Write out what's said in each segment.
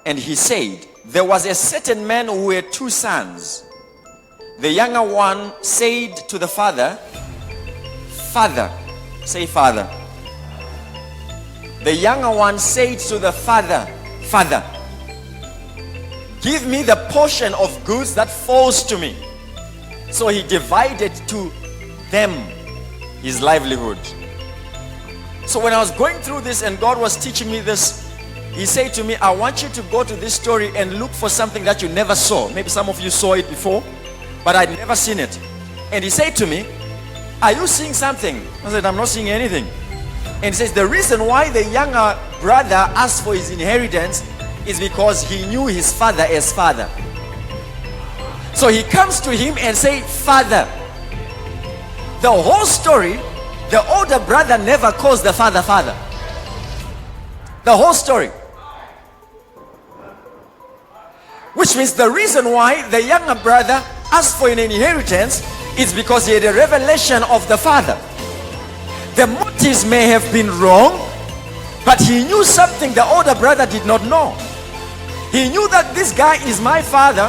And he said, there was a certain man who had 2 sons. The younger one said to the father, Father, say Father. The younger one said to the father, Father, give me the portion of goods that falls to me. So he divided to them his livelihood. So when I was going through this and God was teaching me this, he said to me, I want you to go to this story and look for something that you never saw. Maybe some of you saw it before, but I'd never seen it. And he said to me, are you seeing something? I said, I'm not seeing anything. And he says, the reason why the younger brother asked for his inheritance is because he knew his father as father. So he comes to him and say, Father. The whole story, the older brother never calls the father father. The whole story. Which means the reason why the younger brother asked for an inheritance is because he had a revelation of the father. The motives may have been wrong, but he knew something the older brother did not know. He knew that this guy is my father,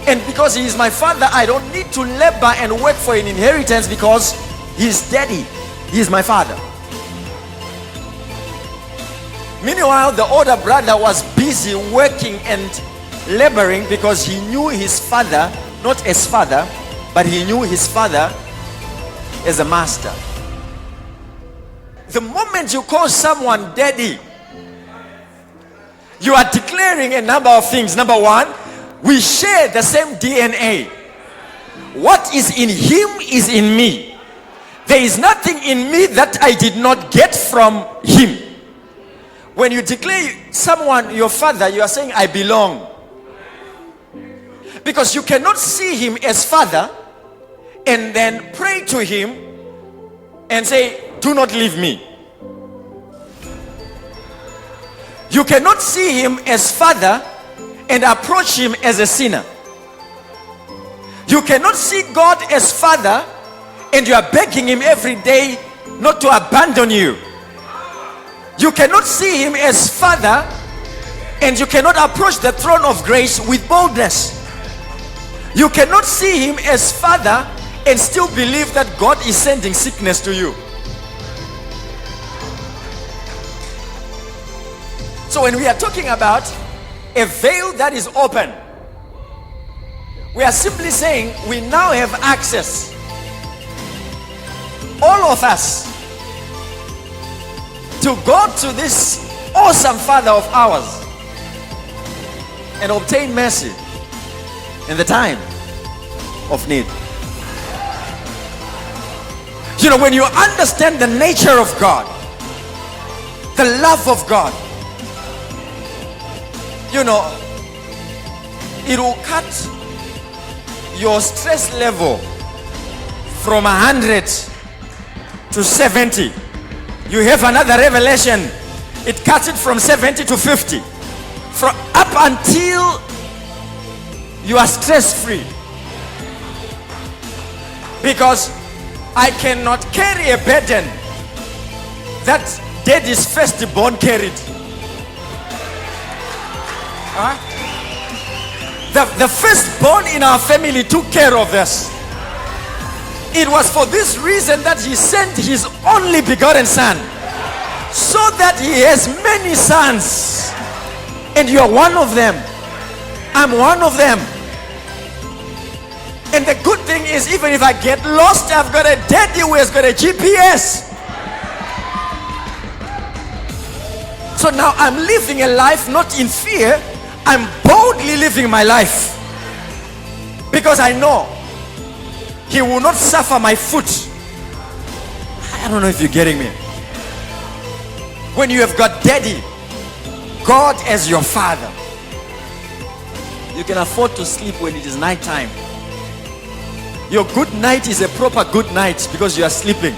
and because he is my father, I don't need to labor and work for an inheritance because he's daddy. He is my father. Meanwhile, the older brother was busy working and laboring because he knew his father, not as father, but he knew his father as a master. The moment you call someone daddy, you are declaring a number of things. Number one, we share the same DNA. What is in him is in me. There is nothing in me that I did not get from him. When you declare someone your father, you are saying, I belong. Because you cannot see him as father and then pray to him and say, do not leave me. You cannot see him as father and approach him as a sinner. You cannot see God as father and you are begging him every day not to abandon you. You cannot see him as father and you cannot approach the throne of grace with boldness. You cannot see him as father and still believe that God is sending sickness to you. So when we are talking about a veil that is open, we are simply saying we now have access, all of us, to go to this awesome Father of ours and obtain mercy in the time of need. You know, when you understand the nature of God, the love of God, you know, it will cut your stress level from 100 to 70. You have another revelation, it cuts it from 70 to 50. From up until you are stress free. Because I cannot carry a burden that daddy's firstborn carried. The firstborn in our family took care of us. It was for this reason that he sent his only begotten son, so that he has many sons. And you are one of them. I'm one of them. And the good thing is, even if I get lost, I've got a daddy who has got a GPS. So now I'm living a life not in fear. I'm boldly living my life. Because I know he will not suffer my foot. I don't know if you're getting me. When you have got daddy, God as your father, you can afford to sleep when it is night time. Your good night is a proper good night because you are sleeping.